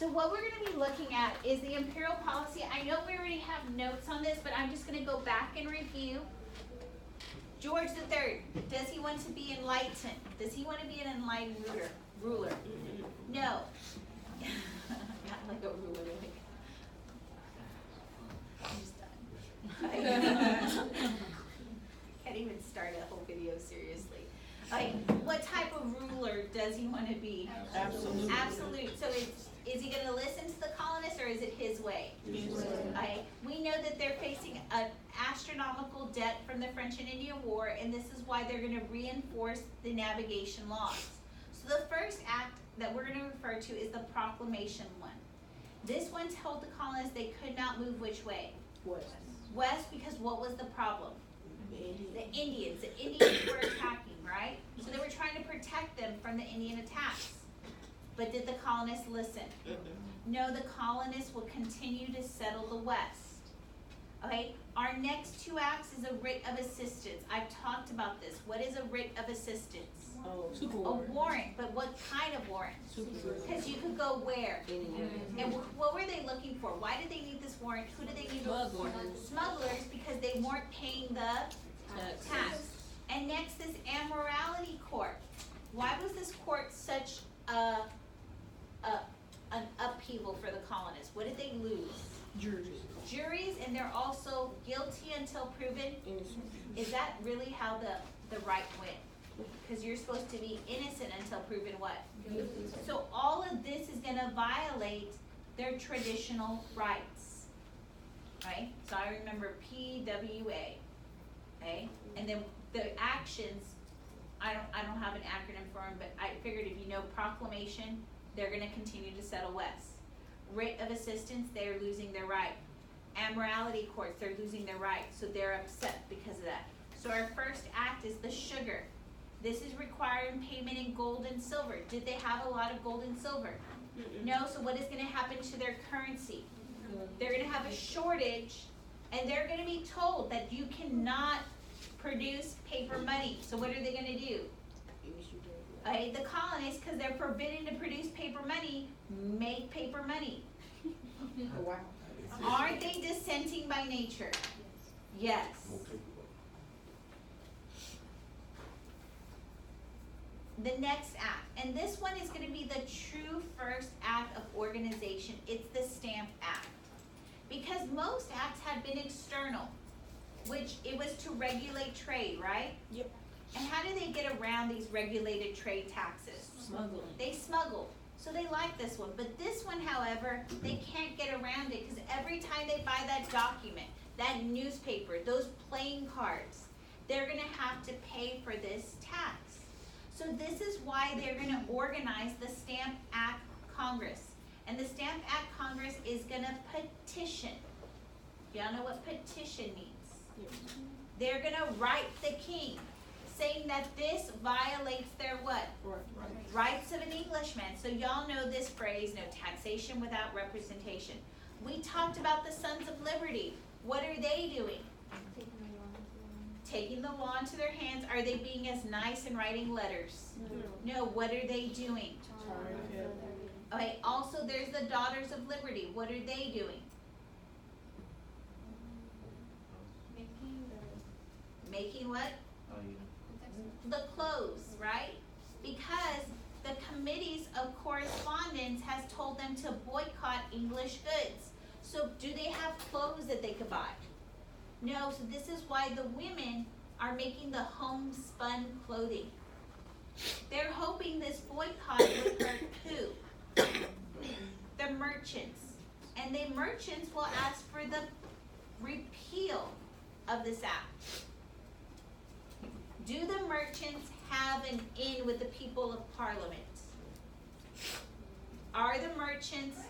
So what we're going to be looking at is the imperial policy. I know we already have notes on this, but I'm just going to go back and review. George III, does he want to be enlightened? Does he want to be an enlightened ruler? No. Not like a ruler. I'm just done. Can't even start a whole video seriously. Like, what type of ruler does he want to be? Absolute. Absolute. So is he going to listen to the colonists, or is it his way? His way. We know that they're facing an astronomical debt from the French and Indian War, and this is why they're going to reinforce the navigation laws. So the first act that we're going to refer to is the Proclamation one. This one told the colonists they could not move which way? West. West, because what was the problem? The Indians. The Indians were attacking, right? So they were trying to protect them from the Indian attacks. But did the colonists listen? No, the colonists will continue to settle the West. Okay, our next two acts is a writ of assistance. I've talked about this. What is a writ of assistance? Oh, super A warrant. warrant, but what kind of warrant? Because you could go where? And what were they looking for? Why did they need this warrant? Who did they need it for? Smugglers, because they weren't paying the tax. And next is Amorality Court. Why was this court such an upheaval for the colonists? What did they lose? Juries, and they're also guilty until proven. Is that really how the right went? Because you're supposed to be innocent until proven what? So all of this is going to violate their traditional rights, right? So I remember PWA, okay? And then the actions, I don't have an acronym for them, but I figured if you know proclamation, they're going to continue to settle West. Writ of assistance, they're losing their right. Amorality courts, they're losing their right, so they're upset because of that. So our first act is the sugar. This is requiring payment in gold and silver. Did they have a lot of gold and silver? No, so what is going to happen to their currency? They're going to have a shortage, and they're going to be told that you cannot produce paper money. So what are they going to do? The colonists, because they're forbidden to produce paper money, make paper money. Oh, wow. Aren't they dissenting by nature? Yes. The next act, and this one is going to be the true first act of organization. It's the Stamp Act. Because most acts had been external, which it was to regulate trade, right? Yep. And how do they get around these regulated trade taxes? Smuggling. They smuggle. So they like this one. But this one, however, they can't get around it because every time they buy that document, that newspaper, those playing cards, they're going to have to pay for this tax. So this is why they're going to organize the Stamp Act Congress. And the Stamp Act Congress is going to petition. Y'all know what petition means? Yes. They're going to write the king, saying that this violates their what? Right. Rights of an Englishman. So y'all know this phrase, no taxation without representation. We talked about the Sons of Liberty. What are they doing? Taking the law into their hands. Are they being as nice and writing letters? No. What are they doing? Okay, also there's the Daughters of Liberty. What are they doing? Making what? The clothes, right? Because the committees of correspondence has told them to boycott English goods. So do they have clothes that they could buy? No, so this is why the women are making the homespun clothing. They're hoping this boycott would hurt who? The merchants. And the merchants will ask for the repeal of this act. Do the merchants have an in with the people of Parliament? Are the merchants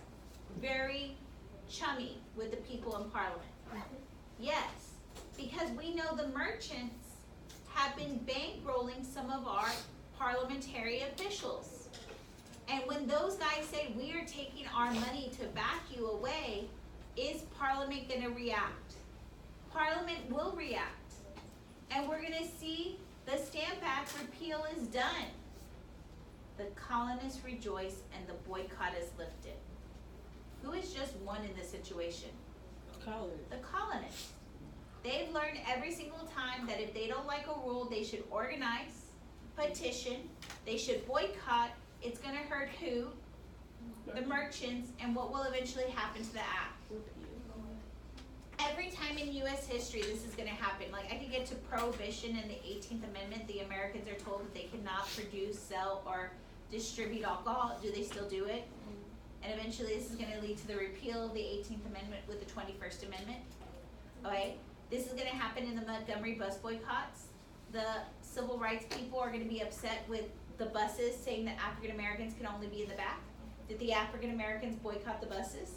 very chummy with the people in Parliament? Yes, because we know the merchants have been bankrolling some of our parliamentary officials. And when those guys say, we are taking our money to back you away, is Parliament going to react? Parliament will react. And we're going to see the Stamp Act repeal is done. The colonists rejoice and the boycott is lifted. situation? Colonists. The colonists. They've learned every single time that if they don't like a rule, they should organize, petition, they should boycott. It's gonna hurt who? The merchants, and what will eventually happen to the act? Every time in US history this is gonna happen. Like I could get to Prohibition in the 18th Amendment, the Americans are told that they cannot produce, sell, or distribute alcohol. Do they still do it? And eventually this is gonna lead to the repeal of the 18th Amendment with the 21st Amendment. Okay? This is gonna happen in the Montgomery bus boycotts. The civil rights people are gonna be upset with the buses saying that African Americans can only be in the back. Did the African Americans boycott the buses?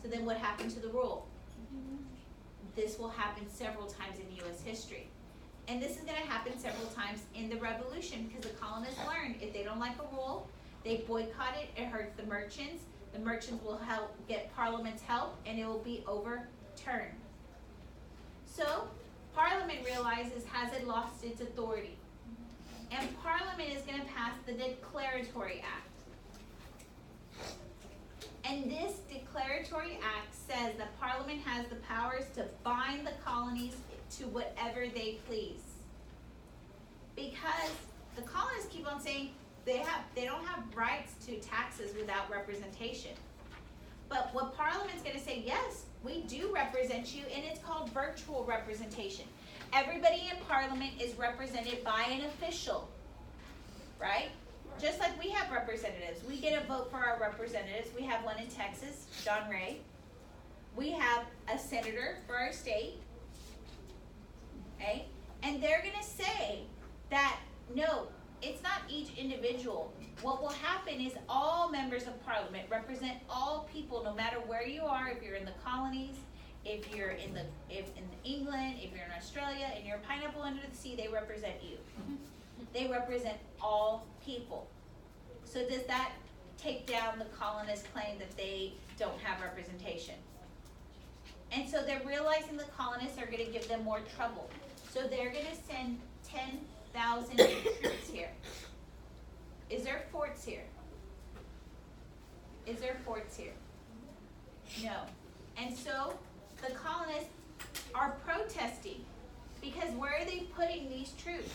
So then what happened to the rule? This will happen several times in US history. And this is gonna happen several times in the revolution because the colonists learned if they don't like a rule, they boycott it, it hurts the merchants will help get Parliament's help, and it will be overturned. So, Parliament realizes, has it lost its authority? And Parliament is gonna pass the Declaratory Act. And this Declaratory Act says that Parliament has the powers to bind the colonies to whatever they please. Because the colonists keep on saying they don't have rights to taxes without representation. But what Parliament's gonna say, yes, we do represent you, and it's called virtual representation. Everybody in Parliament is represented by an official, right? Just like we have representatives. We get a vote for our representatives. We have one in Texas, John Ray. We have a senator for our state, okay? And they're gonna say that, no, it's not each individual. What will happen is all members of Parliament represent all people, no matter where you are, if you're in the colonies, if you're in England, if you're in Australia, and you're a pineapple under the sea, they represent you. They represent all people. So does that take down the colonist claim that they don't have representation? And so they're realizing the colonists are gonna give them more trouble. So they're gonna send 10,000 troops here. Is there forts here? Is there forts here? No. And so the colonists are protesting because where are they putting these troops?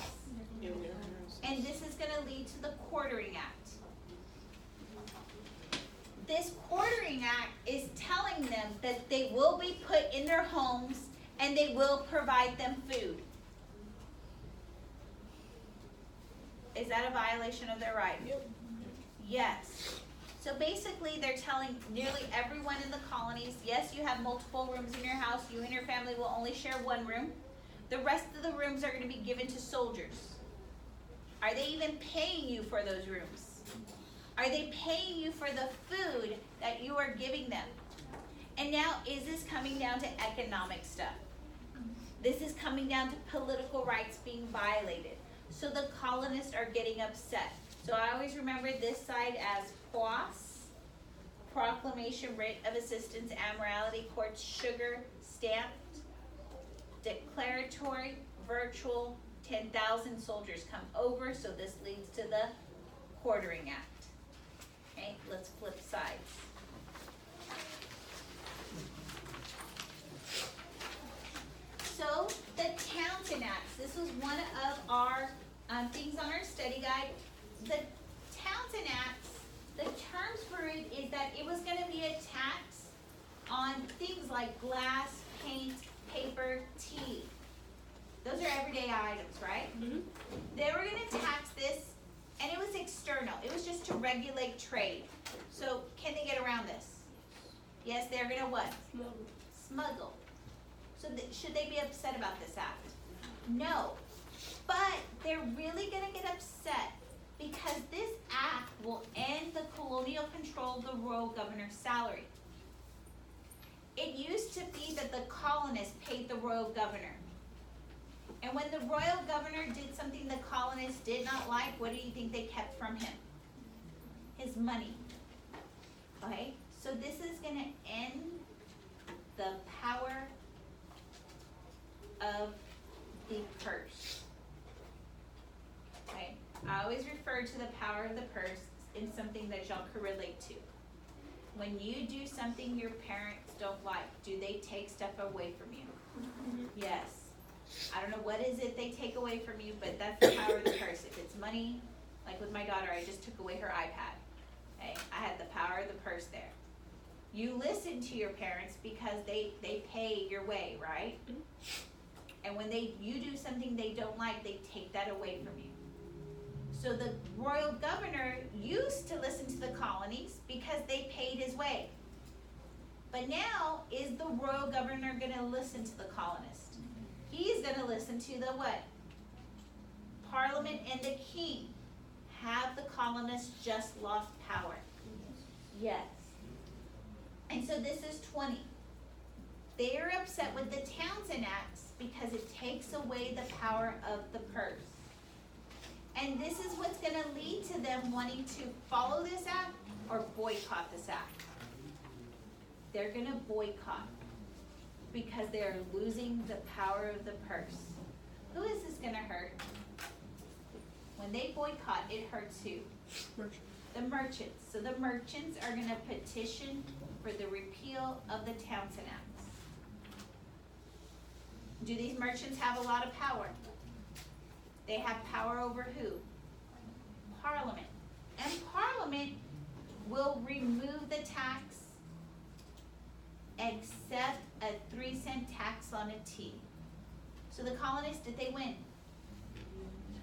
And this is gonna lead to the Quartering Act. This Quartering Act is telling them that they will be put in their homes and they will provide them food. Is that a violation of their right? Yep. Yes. So basically they're telling nearly everyone in the colonies, yes, you have multiple rooms in your house, you and your family will only share one room. The rest of the rooms are gonna be given to soldiers. Are they even paying you for those rooms? Are they paying you for the food that you are giving them? And now, is this coming down to economic stuff? This is coming down to political rights being violated. So the colonists are getting upset. So I always remember this side as POAS, Proclamation Writ of Assistance, Admiralty Courts, Sugar, Stamped, Declaratory, Virtual, 10,000 soldiers come over, so this leads to the Quartering Act. Okay, let's flip sides. So, the Townshend Acts, this was one of our things on our study guide. The Townshend Acts, the terms for it is that it was gonna be a tax on things like glass, paint, paper, tea. Those are everyday items, right? Mm-hmm. They were gonna tax this, and it was external. It was just to regulate trade. So can they get around this? Yes, they're gonna what? Smuggle. So should they be upset about this act? No. But they're really gonna get upset because this act will end the colonial control of the royal governor's salary. It used to be that the colonists paid the royal governor. And when the royal governor did something the colonists did not like, what do you think they kept from him? His money. Okay? So this is going to end the power of the purse. Okay? I always refer to the power of the purse in something that y'all could relate to. when you do something your parents don't like, do they take stuff away from you? Yes. I don't know what is it they take away from you, but that's the power of the purse. If it's money, like with my daughter, I just took away her iPad. Okay, I had the power of the purse there. You listen to your parents because they pay your way, right? And when you do something they don't like, they take that away from you. So the royal governor used to listen to the colonies because they paid his way. But now, is the royal governor gonna listen to the colonist? He's gonna listen to the what? Parliament and the king. Have the colonists just lost power? Yes. And so this is 20. They're upset with the Townshend Acts because it takes away the power of the purse. And this is what's gonna lead to them wanting to follow this act or boycott this act. They're gonna boycott because they're losing the power of the purse. Who is this gonna hurt? When they boycott, it hurts who? The merchants. So the merchants are gonna petition for the repeal of the Townshend Acts. Do these merchants have a lot of power? They have power over who? Parliament. And Parliament will remove the tax except a 3-cent tax on a tea. So the colonists, did they win?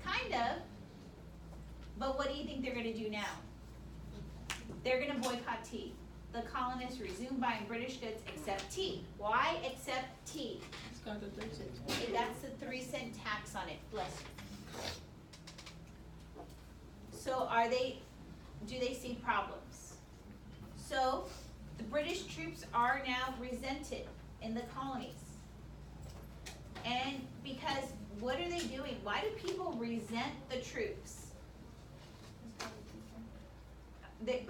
Kind of. But what do you think they're gonna do now? They're gonna boycott tea. The colonists resume buying British goods except tea. Why except tea? It's got the 3 cents. That's the 3-cent tax on it. Bless you. So do they see problems? So the British troops are now resented in the colonies. And because, what are they doing? Why do people resent the troops?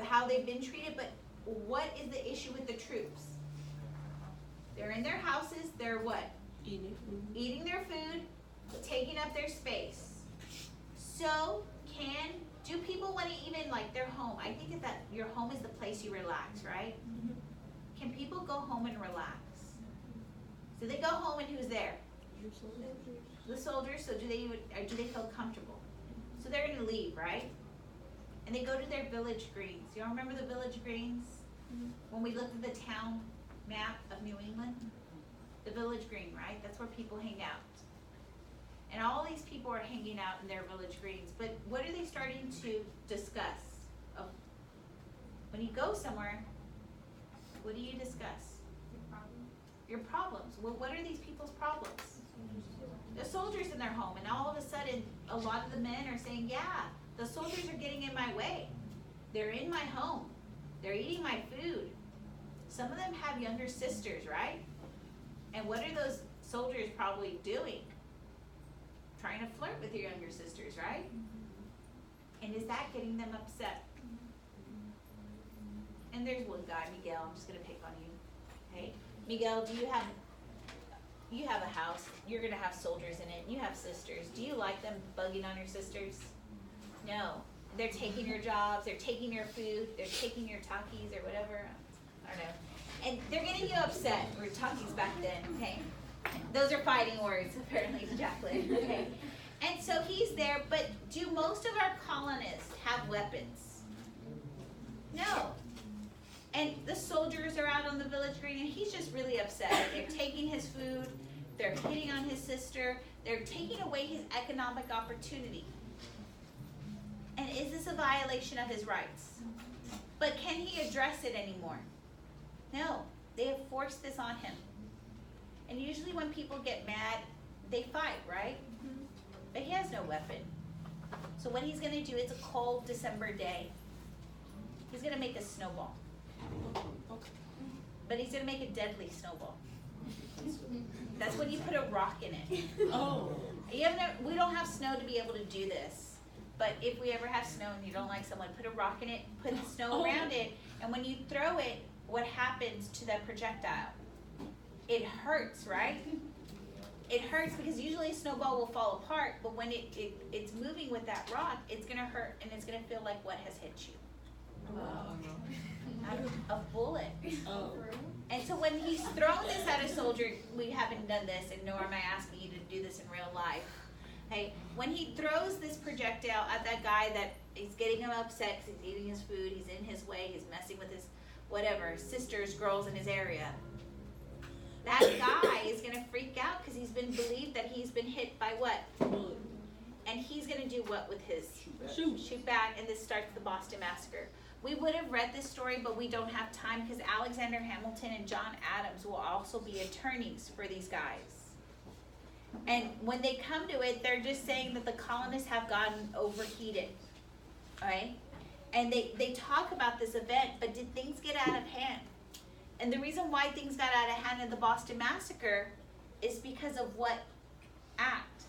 How they've been treated, but what is the issue with the troops? They're in their houses, they're what? Eating their food, taking up their space. So, do people want to even, like, their home? I think that your home is the place you relax, right? Can people go home and relax? So they go home and who's there? The soldiers. So do they feel comfortable? So they're gonna leave, right? And they go to their village greens. Y'all remember the village greens? When we looked at the town map of New England? The village green, right? That's where people hang out. And all these people are hanging out in their village greens. But what are they starting to discuss? Oh, when you go somewhere, what do you discuss? Your problems. Well, what are these people's problems? The soldiers in their home, and all of a sudden, a lot of the men are saying, yeah, the soldiers are getting in my way. They're in my home. They're eating my food. Some of them have younger sisters, right? And what are those soldiers probably doing? Trying to flirt with your younger sisters, right? And is that getting them upset? And there's one guy, Miguel, I'm just gonna pick on you. Okay? Miguel, you have a house, you're gonna have soldiers in it, you have sisters. Do you like them bugging on your sisters? No. They're taking your jobs, they're taking your food, they're taking your Takis or whatever. I don't know. And they're getting you upset. Or Takis back then, okay? Those are fighting words, apparently, to Jacqueline, okay? And so he's there, but do most of our colonists have weapons? No. And the soldiers are out on the village green, and he's just really upset. They're taking his food, they're hitting on his sister, they're taking away his economic opportunity. And is this a violation of his rights? But can he address it anymore? No. They have forced this on him. And usually when people get mad, they fight, right? But he has no weapon. So what he's gonna do, it's a cold December day. He's gonna make a snowball. But he's gonna make a deadly snowball. That's when you put a rock in it. Oh. We don't have snow to be able to do this. But if we ever have snow and you don't like someone, put a rock in it, put the snow around it, and when you throw it, what happens to that projectile? It hurts, right? It hurts because usually a snowball will fall apart, but when it's moving with that rock, it's gonna hurt and it's gonna feel like what has hit you. a bullet. Oh. And so when he's thrown this at a soldier, we haven't done this, and nor am I asking you to do this in real life. Okay, when he throws this projectile at that guy that is getting him upset because he's eating his food, he's in his way, he's messing with his whatever, sisters, girls in his area. That guy is gonna freak out because he's been believed that he's been hit by what? And he's gonna do what with his? Shoot back, and this starts the Boston Massacre. We would have read this story, but we don't have time because Alexander Hamilton and John Adams will also be attorneys for these guys. And when they come to it, they're just saying that the colonists have gotten overheated, right? And they talk about this event, but did things get out of hand? And the reason why things got out of hand in the Boston Massacre is because of what act?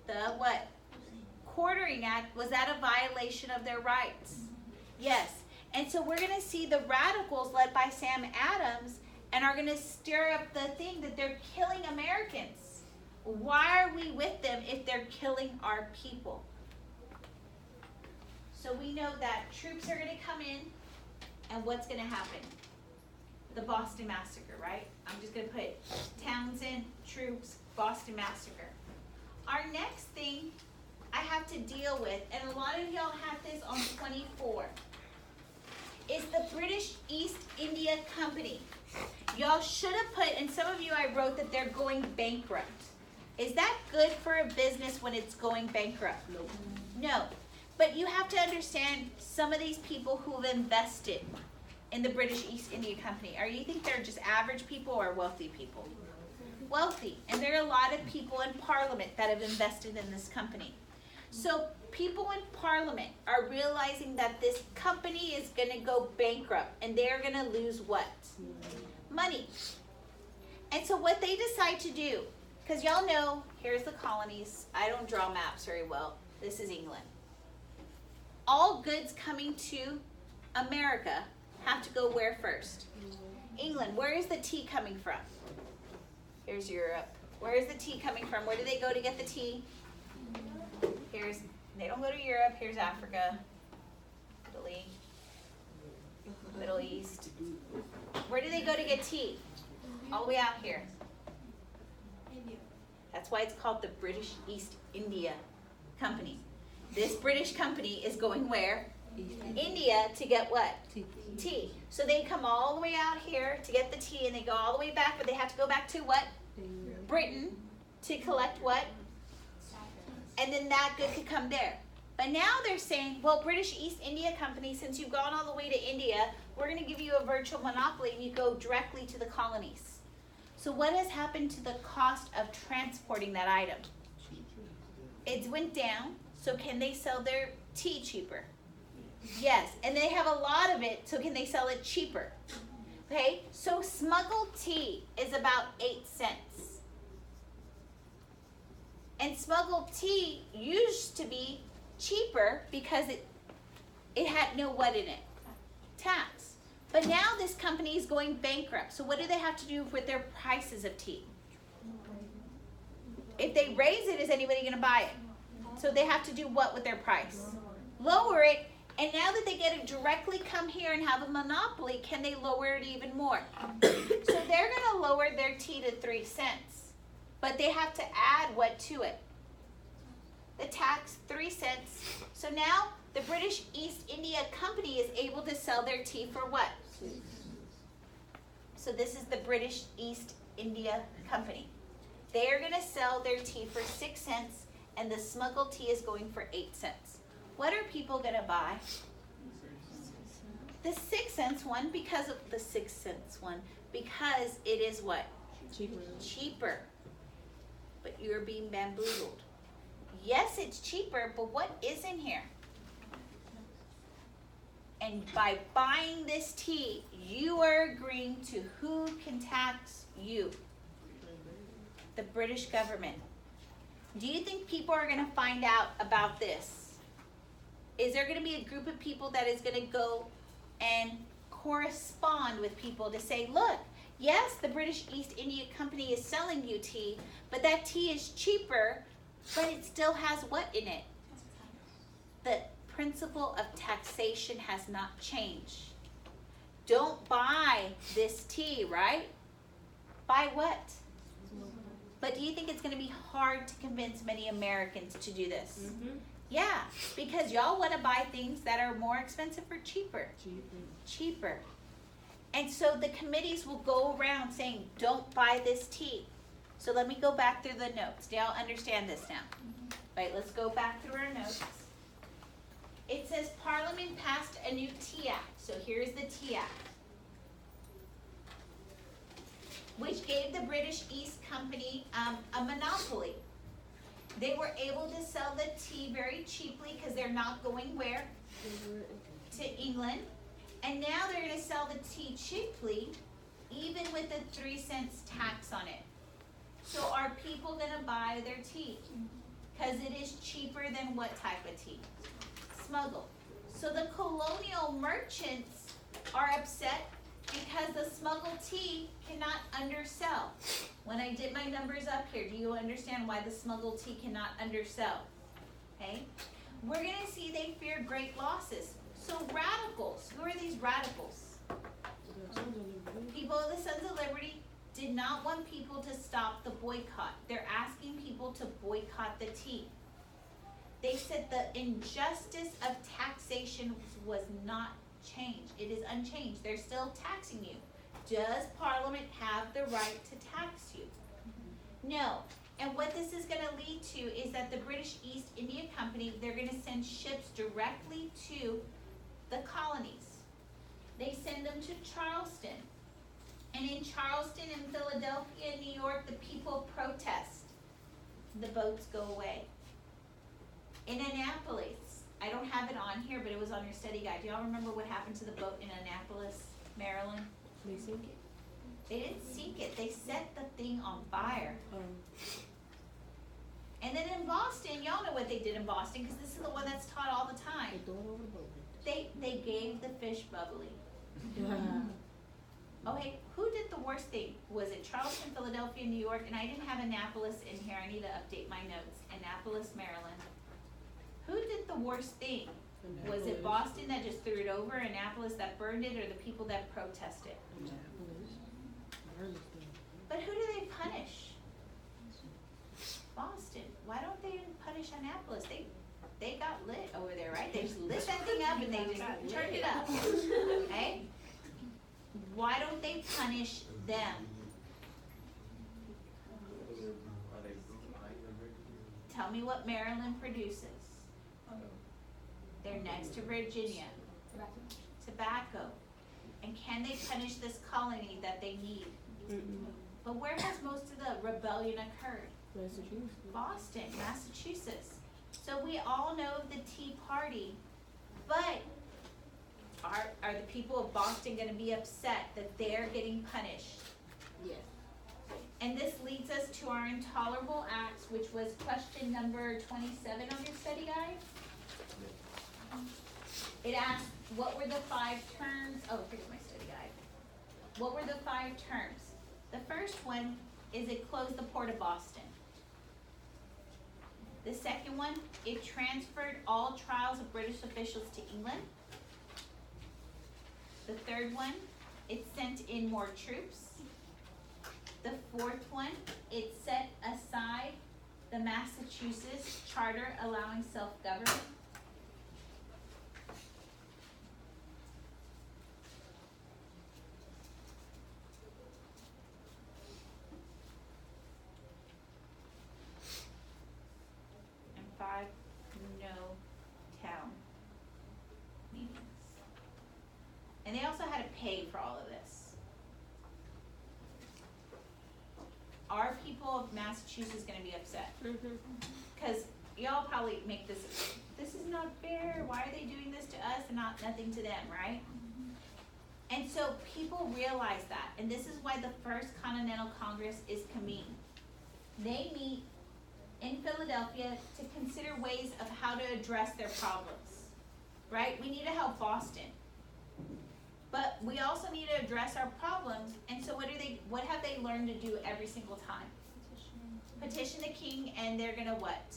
The what? Quartering Act. Was that a violation of their rights? Yes. And so we're going to see the radicals led by Sam Adams and are going to stir up the thing that they're killing Americans. Why are we with them if they're killing our people? So we know that troops are going to come in, and what's going to happen? The Boston Massacre, right? I'm just going to put Townsend, troops, Boston Massacre. Our next thing I have to deal with, and a lot of y'all have this on 24, is the British East India Company. Y'all should have put, and some of you I wrote that they're going bankrupt. Is that good for a business when it's going bankrupt? Nope. No. But you have to understand some of these people who have invested in the British East India Company. Or you think they're just average people or wealthy people? Wealthy. And there are a lot of people in Parliament that have invested in this company. So people in Parliament are realizing that this company is going to go bankrupt and they're going to lose what? Money. And so what they decide to do, because y'all know, here's the colonies. I don't draw maps very well. This is England. All goods coming to America have to go where first? England. Where is the tea coming from? Here's Europe. Where is the tea coming from? Where do they go to get the tea? They don't go to Europe. Here's Africa, Italy, Middle East. Where do they go to get tea? All the way out here. That's why it's called the British East India Company. This British company is going where? India to get what? Tea. So they come all the way out here to get the tea, and they go all the way back, but they have to go back to what? Britain to collect what? And then that good could come there. But now they're saying, well, British East India Company, since you've gone all the way to India, we're going to give you a virtual monopoly and you go directly to the colonies. So what has happened to the cost of transporting that item? It went down. So can they sell their tea cheaper? Yes. And they have a lot of it, so can they sell it cheaper? Okay, so smuggled tea is about 8 cents. And smuggled tea used to be cheaper because it had no what in it? Tax. But now this company is going bankrupt. So what do they have to do with their prices of tea? If they raise it, is anybody going to buy it? So they have to do what with their price? Lower it. And now that they get to directly come here and have a monopoly, can they lower it even more? So they're going to lower their tea to 3 cents. But they have to add what to it? The tax, 3 cents. So now the British East India Company is able to sell their tea for what? So this is the British East India Company. They are going to sell their tea for 6 cents, and the smuggled tea is going for 8 cents. What are people going to buy? The 6 cents one, because of the 6 cents one, because it is what? Cheaper. But you're being bamboozled. Yes, it's cheaper, but what is in here? And by buying this tea, you are agreeing to who can tax you? The British government. Do you think people are going to find out about this? Is there going to be a group of people that is going to go and correspond with people to say, look, yes, the British East India Company is selling you tea, but that tea is cheaper, but it still has what in it? The principle of taxation has not changed. don't buy this tea, right? Buy what? But do you think it's going to be hard to convince many Americans to do this? Mm-hmm. Yeah, because y'all want to buy things that are more expensive or cheaper. Cheaper. And so the committees will go around saying, don't buy this tea. So let me go back through the notes. Do y'all understand this now? Right, let's go back through our notes. It says Parliament passed a new Tea Act. So here's the Tea Act, which gave the British East Company a monopoly. They were able to sell the tea very cheaply because they're not going where? To England. And now they're going to sell the tea cheaply, even with a 3 cents tax on it. So are people going to buy their tea? Because it is cheaper than what type of tea? Smuggled. So the colonial merchants are upset because the smuggled tea cannot undersell. When I did my numbers up here, do you understand why the smuggled tea cannot undersell? Okay? We're going to see they fear great losses. So radicals, who are these radicals? People of the Sons of Liberty did not want people to stop the boycott. They're asking people to boycott the tea. They said the injustice of taxation was not changed. It is unchanged. They're still taxing you. Does Parliament have the right to tax you? No. And what this is going to lead to is that the British East India Company, they're going to send ships directly to the colonies. They send them to Charleston. And in Charleston and Philadelphia and New York, the people protest. The boats go away. In Annapolis, I don't have it on here, but it was on your study guide. Do y'all remember what happened to the boat in Annapolis, Maryland? They sink it? They didn't sink it. They set the thing on fire. And then in Boston, y'all know what they did in Boston, because this is the one that's taught all the time. They throw it over the boat. They gave the fish bubbly. Okay, who did the worst thing? Was it Charleston, Philadelphia, New York? And I didn't have Annapolis in here. I need to update my notes. Annapolis, Maryland. Who did the worst thing? Was it Boston that just threw it over, Annapolis that burned it, or the people that protested? But who do they punish? Boston. Why don't they punish Annapolis? They got lit over there, right? They just lit that thing up and they just turned it up. Okay? Why don't they punish them? Tell me what Maryland produces. They're next to Virginia. Tobacco. And can they punish this colony that they need? But where has most of the rebellion occurred? Massachusetts. Boston, Massachusetts. So we all know of the Tea Party, but are the people of Boston going to be upset that they're getting punished? Yes. And this leads us to our intolerable acts, which was question number 27 on your study guide. It asked, what were the 5 terms? Oh, here's my study guide. What were the 5 terms? The first one is it closed the port of Boston. The second one, it transferred all trials of British officials to England. The third one, it sent in more troops. The fourth one, it set aside the Massachusetts Charter allowing self-government. And 5, no town meetings. And they also had to pay for all of this. Are people of Massachusetts gonna be upset? Cause y'all probably make this is not fair, why are they doing this to us and nothing to them, right? And so people realize that, and this is why the First Continental Congress is convened. They meet in Philadelphia to consider ways of how to address their problems, right? We need to help Boston. But we also need to address our problems, and so what have they learned to do every single time? Petition the king, and they're gonna what?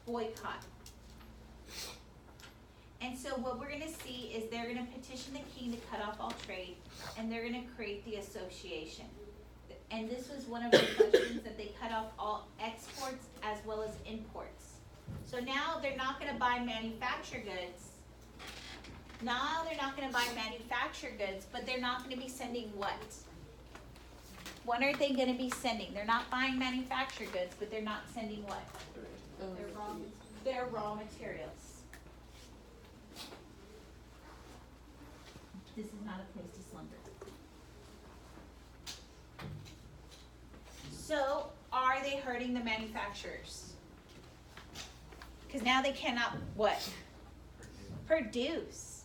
Boycott. And so what we're gonna see is they're gonna petition the king to cut off all trade, and they're gonna create the association. And this was one of the questions, that they cut off all exports as well as imports. So now they're not gonna buy manufactured goods. Now they're not gonna buy manufactured goods, but they're not gonna be sending what? What are they gonna be sending? They're not buying manufactured goods, but they're not sending what? Their raw materials. This is not a place to slumber. So, are they hurting the manufacturers? Because now they cannot, what? Produce.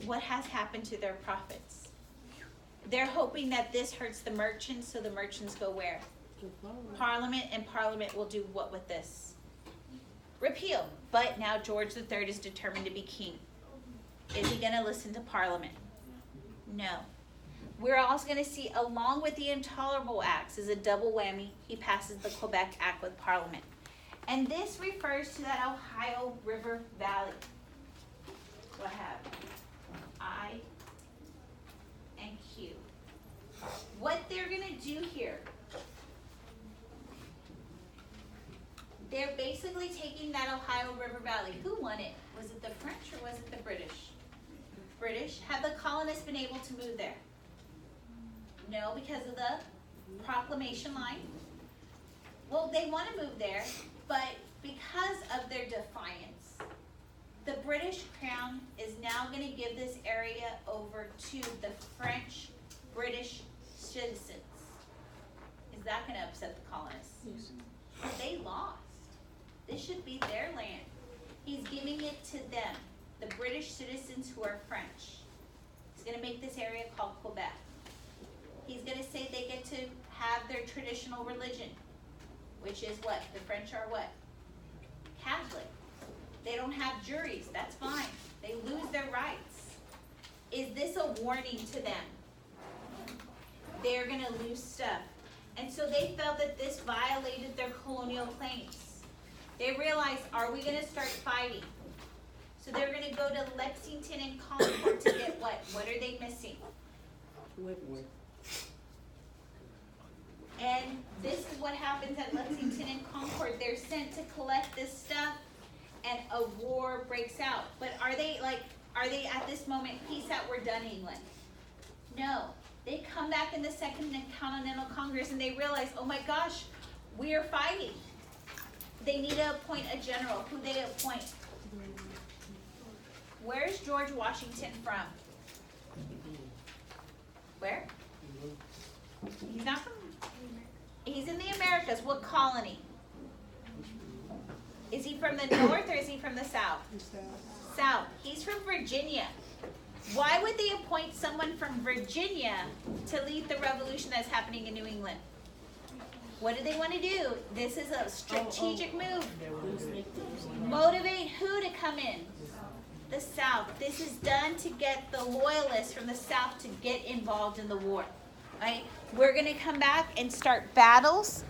What has happened to their profits? They're hoping that this hurts the merchants, so the merchants go where? Parliament, and Parliament will do what with this? Repeal. But now George III is determined to be king. Is he going to listen to Parliament? No. We're also going to see, along with the Intolerable Acts, is a double whammy. He passes the Quebec Act with Parliament. And this refers to that Ohio River Valley. What have I and Q. What they're going to do here, they're basically taking that Ohio River Valley. Who won it? Was it the French or was it the British? British. Have the colonists been able to move there? No, because of the proclamation line. Well, they want to move there, but because of their defiance, the British Crown is now going to give this area over to the French British citizens. Is that going to upset the colonists? Yes. They lost. This should be their land. He's giving it to them, the British citizens who are French. He's going to make this area called Quebec. He's going to say they get to have their traditional religion, which is what? The French are what? Catholic. They don't have juries. That's fine. They lose their rights. Is this a warning to them? They're going to lose stuff. And so they felt that this violated their colonial claims. They realized, are we going to start fighting? So they're going to go to Lexington and Concord to get what? What are they missing? Whitworth. And this is what happens at Lexington and Concord. They're sent to collect this stuff, and a war breaks out. But are they at this moment, peace out, we're done, England? No. They come back in the Second Continental Congress and they realize, oh my gosh, we are fighting. They need to appoint a general. Who they appoint? Where's George Washington from? Where? He's not from, he's in the Americas. What colony? Is he from the north or is he from the south? South. He's from Virginia. Why would they appoint someone from Virginia to lead the revolution that's happening in New England? What do they want to do? This is a strategic move. Motivate who to come in? The South. This is done to get the loyalists from the South to get involved in the war. Right? We're going to come back and start battles